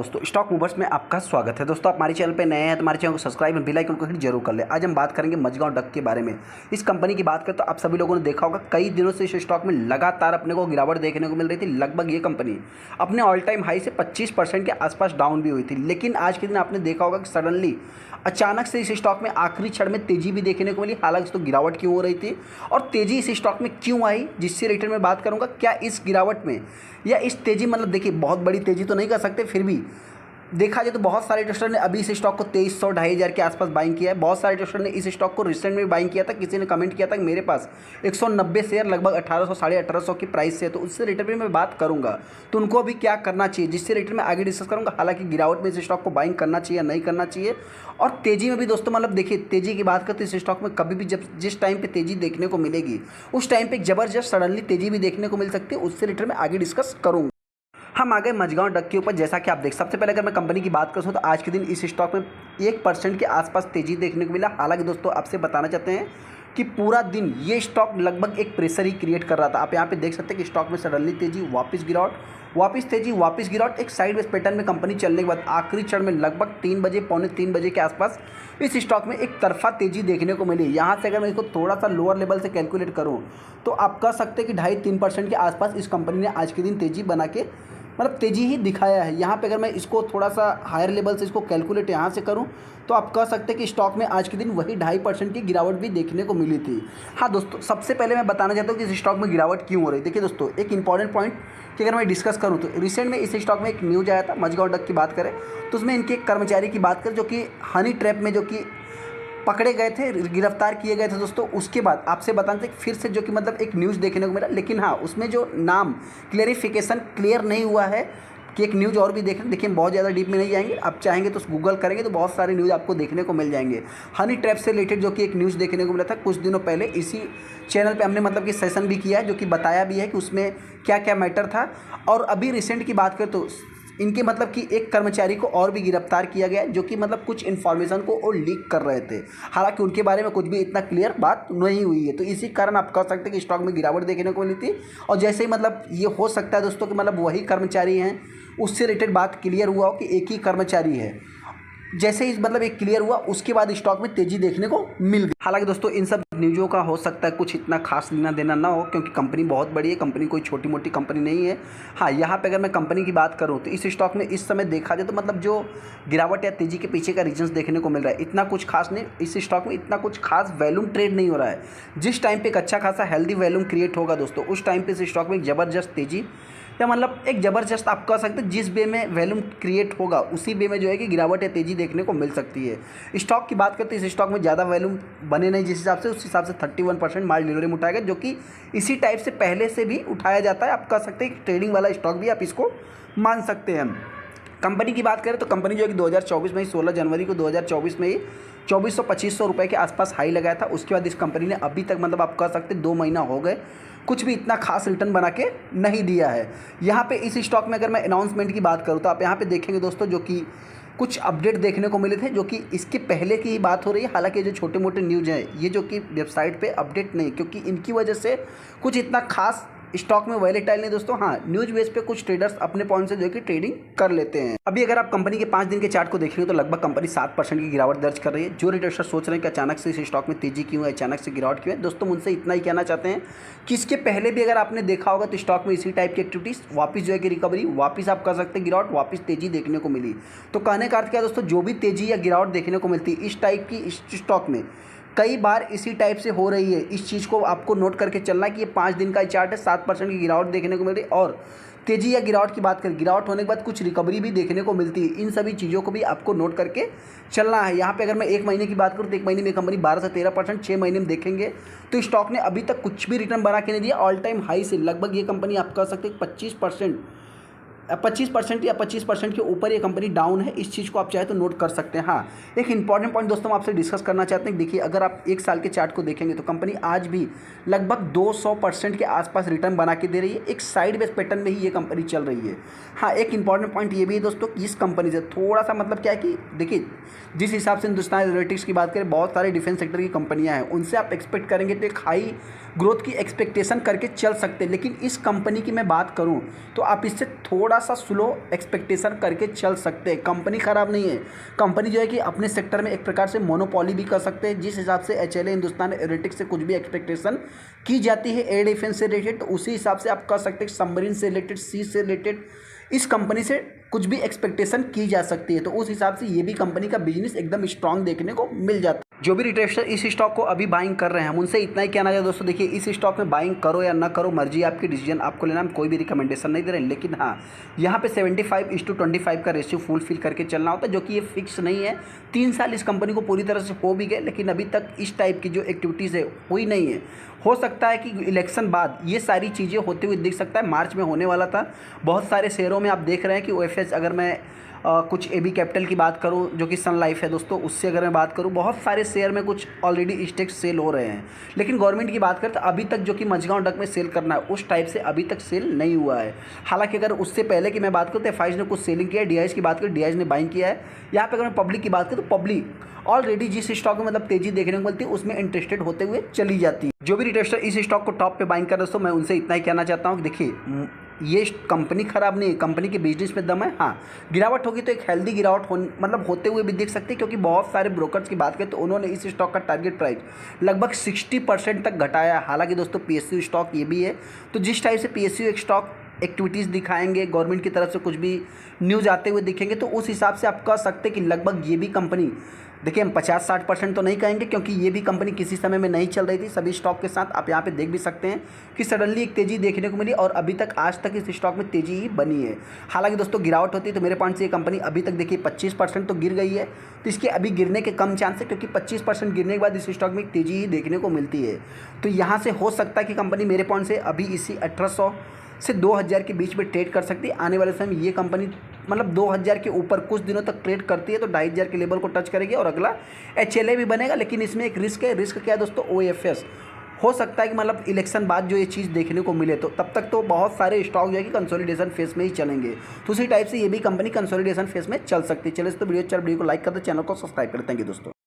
दोस्तों stock movers में आपका स्वागत है। दोस्तों आप हमारे चैनल पे नए हैं तो हमारे चैनल को सब्सक्राइब और बेल आइकन को हिट जरूर कर ले। आज हम बात करेंगे मझगांव डक के बारे में। इस कंपनी की बात करें तो आप सभी लोगों ने देखा होगा कई दिनों से इस स्टॉक में लगातार अपने को गिरावट देखने को मिल रही थी। लगभग ये कंपनी अपने ऑल टाइम हाई से 25% के आसपास डाउन भी हुई थी, लेकिन आज के दिन आपने देखा होगा कि सडनली अचानक से इस स्टॉक में आखिरी क्षण में तेजी भी देखने को मिली। हालांकि तो गिरावट क्यों हो रही थी और तेजी इस स्टॉक में क्यों आई, जिससे रिटर्न में बात करूंगा। क्या इस गिरावट में या इस तेजी मतलब देखिए बहुत बड़ी तेजी तो नहीं कर सकते, फिर भी देखा जाए तो बहुत सारे इन्वेस्टर ने अभी इस स्टॉक को 2300 2,500 के आसपास बाइंग किया है। बहुत सारे इन्वेस्टर ने इस स्टॉक को रिसेंट में बाइंग किया था। किसी ने कमेंट किया था कि मेरे पास 190 शेयर लगभग 1800 1850 की प्राइस से है, तो उससे रिटर्न में मैं बात करूंगा तो उनको अभी क्या करना चाहिए, जिससे रिटर्न में आगे डिस्कस करूंगा। हालांकि गिरावट में इस स्टॉक को बाइंग करना चाहिए या नहीं करना चाहिए, और तेजी में भी दोस्तों मतलब देखिए तेजी की बात करते इस स्टॉक में कभी भी जब जिस टाइम पे तेजी देखने को मिलेगी उस टाइम पे जबरदस्त सडनली तेजी भी देखने को मिल सकती है। उससे रिटर्न में आगे डिस्कस करूंगा। हम आ गए मझगांव डक के ऊपर। जैसा कि आप देख, सबसे पहले अगर मैं कंपनी की बात करूँ तो आज के दिन इस स्टॉक में 1% के आसपास तेजी देखने को मिला। हालांकि दोस्तों आपसे बताना चाहते हैं कि पूरा दिन ये स्टॉक लगभग एक प्रेशर ही क्रिएट कर रहा था। आप यहाँ पे देख सकते हैं कि स्टॉक में सडनली तेजी, वापस गिरावट, वापस तेजी, वापस गिरावट, एक साइडवेज पैटर्न में कंपनी चलने के बाद आखिरी क्षण में लगभग 3 बजे पौने 3 बजे के आसपास इस स्टॉक में एक तरफा तेजी देखने को मिली। यहाँ से अगर मैं इसको थोड़ा सा लोअर लेवल से कैलकुलेट करूँ तो आप कह सकते हैं कि 2.5-3% के आसपास इस कंपनी ने आज के दिन तेजी बना के मतलब तेजी ही दिखाया है। यहाँ पे अगर मैं इसको थोड़ा सा हायर लेवल से इसको कैलकुलेट यहाँ से करूँ तो आप कह सकते हैं कि स्टॉक में आज के दिन वही 2.5% की गिरावट भी देखने को मिली थी। हाँ दोस्तों, सबसे पहले मैं बताना चाहता हूँ कि इस स्टॉक में गिरावट क्यों हो रही है। देखिए दोस्तों, एक इंपॉर्टेंट पॉइंट कि अगर मैं डिस्कस करूँ तो रिसेंट में इस स्टॉक में एक न्यूज़ आया था। मझगांव डक की बात करें तो उसमें इनके एक कर्मचारी की बात करें जो कि हनी ट्रैप में जो कि पकड़े गए थे, गिरफ्तार किए गए थे दोस्तों। उसके बाद आपसे बताते हैं फिर से जो कि मतलब एक न्यूज़ देखने को मिला, लेकिन हाँ उसमें जो नाम क्लेरिफिकेशन क्लियर नहीं हुआ है कि एक न्यूज़ और भी देखिए बहुत ज़्यादा डीप में नहीं जाएंगे। आप चाहेंगे तो गूगल करेंगे तो बहुत सारे न्यूज़ आपको देखने को मिल जाएंगे। हनी ट्रैप से रिलेटेड जो कि एक न्यूज़ देखने को मिला था कुछ दिनों पहले, इसी चैनल पे हमने मतलब कि सेशन भी किया है जो कि बताया भी है कि उसमें क्या क्या मैटर था। और अभी रिसेंट की बात करें तो इनके मतलब कि एक कर्मचारी को और भी गिरफ्तार किया गया जो कि मतलब कुछ इन्फॉर्मेशन को और लीक कर रहे थे। हालांकि उनके बारे में कुछ भी इतना क्लियर बात नहीं हुई है, तो इसी कारण आप कह सकते हैं कि स्टॉक में गिरावट देखने को मिली थी। और जैसे ही मतलब ये हो सकता है दोस्तों कि मतलब वही कर्मचारी हैं, उससे रिलेटेड बात क्लियर हुआ हो कि एक ही कर्मचारी है, जैसे ही मतलब एक क्लियर हुआ उसके बाद स्टॉक में तेजी देखने को मिल गई। हालांकि दोस्तों इन सब न्यूज़ों का हो सकता है कुछ इतना खास लेना देना ना हो, क्योंकि कंपनी बहुत बड़ी है, कंपनी कोई छोटी मोटी कंपनी नहीं है। हाँ यहाँ पे अगर मैं कंपनी की बात करूँ तो इस स्टॉक में इस समय देखा जाए तो मतलब जो गिरावट या तेजी के पीछे का रीजंस देखने को मिल रहा है इतना कुछ खास नहीं। इस स्टॉक में इतना कुछ खास वैल्यूम ट्रेड नहीं हो रहा है। जिस टाइम पे एक अच्छा खासा हेल्दी वैल्यूम क्रिएट होगा दोस्तों, उस टाइम पे इस स्टॉक में एक ज़बरदस्त तेजी या मतलब एक ज़बरदस्त आप कह सकते हैं जिस वे में वैल्यूम क्रिएट होगा उसी वे में जो है कि गिरावट या तेज़ी देखने को मिल सकती है। स्टॉक की बात करते हैं, इस स्टॉक में ज़्यादा वैल्यूम बने नहीं जिस हिसाब से, उस हिसाब से 31% माल डिलीवरी में उठाया गया, जो कि इसी टाइप से पहले से भी उठाया जाता है। आप कह सकते हैं ट्रेडिंग वाला स्टॉक भी आप इसको मान सकते हैं। कंपनी की बात करें तो कंपनी जो है कि 2024 में ही 16 जनवरी को 2024 में ही 2400-2500 रुपये के आसपास हाई लगाया था। उसके बाद इस कंपनी ने अभी तक मतलब आप कह सकते 2 महीना हो गए कुछ भी इतना खास रिटर्न बना के नहीं दिया है। यहाँ पे इस स्टॉक में अगर मैं अनाउंसमेंट की बात करूँ तो आप यहाँ पे देखेंगे दोस्तों जो कि कुछ अपडेट देखने को मिले थे जो कि इसके पहले की ही बात हो रही है। हालांकि जो छोटे मोटे न्यूज़ हैं ये जो कि वेबसाइट पे अपडेट नहीं, क्योंकि इनकी वजह से कुछ इतना खास स्टॉक में वैलेटाइल नहीं दोस्तों। हाँ न्यूज़ बेस पे कुछ ट्रेडर्स अपने पॉइंट से जो है कि ट्रेडिंग कर लेते हैं। अभी अगर आप कंपनी के 5 दिन के चार्ट को देखेंगे तो लगभग कंपनी 7% की गिरावट दर्ज कर रही है। जो रिटेलर सोच रहे हैं कि अचानक से इस स्टॉक में तेजी क्यों है, अचानक से गिरावट क्यों है, दोस्तों उनसे इतना ही कहना चाहते हैं कि इसके पहले भी अगर आपने देखा होगा तो स्टॉक में इसी टाइप की एक्टिविटीज़ वापस जो है कि रिकवरी, वापस आप कर सकते हैं गिरावट, वापस तेजी देखने को मिली। तो कहने का अर्थ क्या दोस्तों, जो भी तेजी या गिरावट देखने को मिलती है इस टाइप की इस स्टॉक में कई बार इसी टाइप से हो रही है। इस चीज़ को आपको नोट करके चलना है कि ये 5 दिन का चार्ट है, 7% की गिरावट देखने को मिल रही है। और तेजी या गिरावट की बात करें, गिरावट होने के बाद कुछ रिकवरी भी देखने को मिलती है। इन सभी चीज़ों को भी आपको नोट करके चलना है। यहाँ पे अगर मैं 1 महीने की बात करूँ तो 1 महीने में कंपनी 12 से 13%, 6 महीने में देखेंगे तो स्टॉक ने अभी तक कुछ भी रिटर्न बना के नहीं दिया। ऑल टाइम हाई से लगभग ये कंपनी आप कह सकते हैं 25% या 25% के ऊपर ये कंपनी डाउन है। इस चीज़ को आप चाहे तो नोट कर सकते हैं। हाँ एक इंपॉर्टेंट पॉइंट दोस्तों हम आपसे डिस्कस करना चाहते हैं। देखिए अगर आप 1 साल के चार्ट को देखेंगे तो कंपनी आज भी लगभग 200% के आसपास रिटर्न बना के दे रही है। एक साइड वेज पैटर्न में ही ये कंपनी चल रही है। हाँ एक इंपॉर्टेंट पॉइंट ये भी है दोस्तों कि इस कंपनी से थोड़ा सा मतलब क्या है कि देखिए जिस हिसाब से हिंदुस्तान एरोनॉटिक्स की बात करें, बहुत सारे डिफेंस सेक्टर की कंपनियाँ हैं, उनसे आप एक्सपेक्ट करेंगे तो एक हाई ग्रोथ की एक्सपेक्टेशन करके चल सकते हैं। लेकिन इस कंपनी की मैं बात करूं तो आप इससे थोड़ा सा स्लो एक्सपेक्टेशन करके चल सकते हैं। कंपनी ख़राब नहीं है, कंपनी जो है कि अपने सेक्टर में एक प्रकार से मोनोपोली भी कर सकते हैं। जिस हिसाब से HLA हिंदुस्तान एरोनॉटिक्स से कुछ भी एक्सपेक्टेशन की जाती है एयर डिफेंस से रिलेटेड, तो उसी हिसाब से आप कह सकते हैं सबमरीन से रिलेटेड, सी से रिलेटेड इस कंपनी से कुछ भी एक्सपेक्टेशन की जा सकती है। तो उस हिसाब से ये भी कंपनी का बिजनेस एकदम स्ट्रांग देखने को मिल जाता है। जो भी रिटेलर इस स्टॉक को अभी बाइंग कर रहे हैं हम उनसे इतना ही कहना चाहिए दोस्तों, देखिए इस स्टॉक में बाइंग करो या ना करो, मर्जी आपकी, डिसीजन आपको लेना, हम कोई भी रिकमेंडेशन नहीं दे रहे हैं। लेकिन हाँ, यहाँ पे 75:25 का रेशियो फुलफिल करके चलना होता है, जो कि ये फिक्स नहीं है। 3 साल इस कंपनी को पूरी तरह से हो भी गए, लेकिन अभी तक इस टाइप की जो एक्टिविटीज़ है हुई नहीं है। हो सकता है कि इलेक्शन बाद ये सारी चीज़ें होते हुए दिख सकता है। मार्च में होने वाला था, बहुत सारे शेयरों में आप देख रहे हैं कि OFS, अगर मैं कुछ AB कैपिटल की बात करूं जो कि सन लाइफ है दोस्तों, उससे अगर मैं बात करूं, बहुत सारे शेयर में कुछ ऑलरेडी स्टेक्स सेल हो रहे हैं। लेकिन गवर्नमेंट की बात करें तो अभी तक जो कि मझगांव डक में सेल करना है उस टाइप से अभी तक सेल नहीं हुआ है। हालांकि अगर उससे पहले की मैं बात करूँ तो FIs ने कुछ सेलिंग किया है, DIs की बात करें DIs ने बाइंग किया है। यहाँ पर अगर मैं पब्लिक की बात करूँ तो पब्लिक ऑलरेडी जिस स्टॉक में मतलब तेजी देखने को मिलती है उसमें इंटरेस्टेड होते हुए चली जाती है। जो भी रिटेलर इस स्टॉक को टॉप पे बाइंग कर रहे दोस्तों, मैं उनसे इतना ही कहना चाहता हूँ कि देखिए ये कंपनी ख़राब नहीं है, कंपनी के बिजनेस में दम है। हाँ, गिरावट होगी तो एक हेल्दी गिरावट मतलब होते हुए भी देख सकते हैं, क्योंकि बहुत सारे ब्रोकर्स की बात करें तो उन्होंने इस स्टॉक का टारगेट प्राइस लगभग 60% तक घटाया है। हालांकि दोस्तों PSU स्टॉक ये भी है, तो जिस टाइप से PSU एक स्टॉक एक्टिविटीज़ दिखाएंगे, गवर्नमेंट की तरफ से कुछ भी न्यूज़ आते हुए दिखेंगे, तो उस हिसाब से आप कह सकते हैं कि लगभग ये भी कंपनी, देखिए हम 50-60% तो नहीं कहेंगे, क्योंकि ये भी कंपनी किसी समय में नहीं चल रही थी सभी स्टॉक के साथ। आप यहाँ पे देख भी सकते हैं कि सडनली एक तेज़ी देखने को मिली और अभी तक आज तक इस स्टॉक में तेज़ी ही बनी है। हालांकि दोस्तों गिरावट होती है तो मेरे पॉइंट से ये कंपनी अभी तक देखिए 25% तो गिर गई है, तो इसके अभी गिरने के कम चांस है, क्योंकि 25% गिरने के बाद इस स्टॉक में तेज़ी ही देखने को मिलती है। तो यहाँ से हो सकता है कि कंपनी मेरे पॉइंट से अभी इसी 1800 से 2000 के बीच में ट्रेड कर सकती है। आने वाले समय में ये कंपनी मतलब 2000 के ऊपर कुछ दिनों तक ट्रेड करती है तो 2500 के लेवल को टच करेगी और अगला HLA भी बनेगा। लेकिन इसमें एक रिस्क है, रिस्क क्या है दोस्तों, OFS हो सकता है कि मतलब इलेक्शन बाद जो ये चीज़ देखने को मिले, तो तब तक तो बहुत सारे स्टॉक जो है कि कंसोलिडेशन फेस में ही चलेंगे। तो उसी टाइप से ये भी कंपनी कंसोलिडेशन फेस में चल सकती है। चलिए इस तो वीडियो को लाइक कर दे, चैनल को सब्सक्राइब करें। थैंक यू दोस्तों।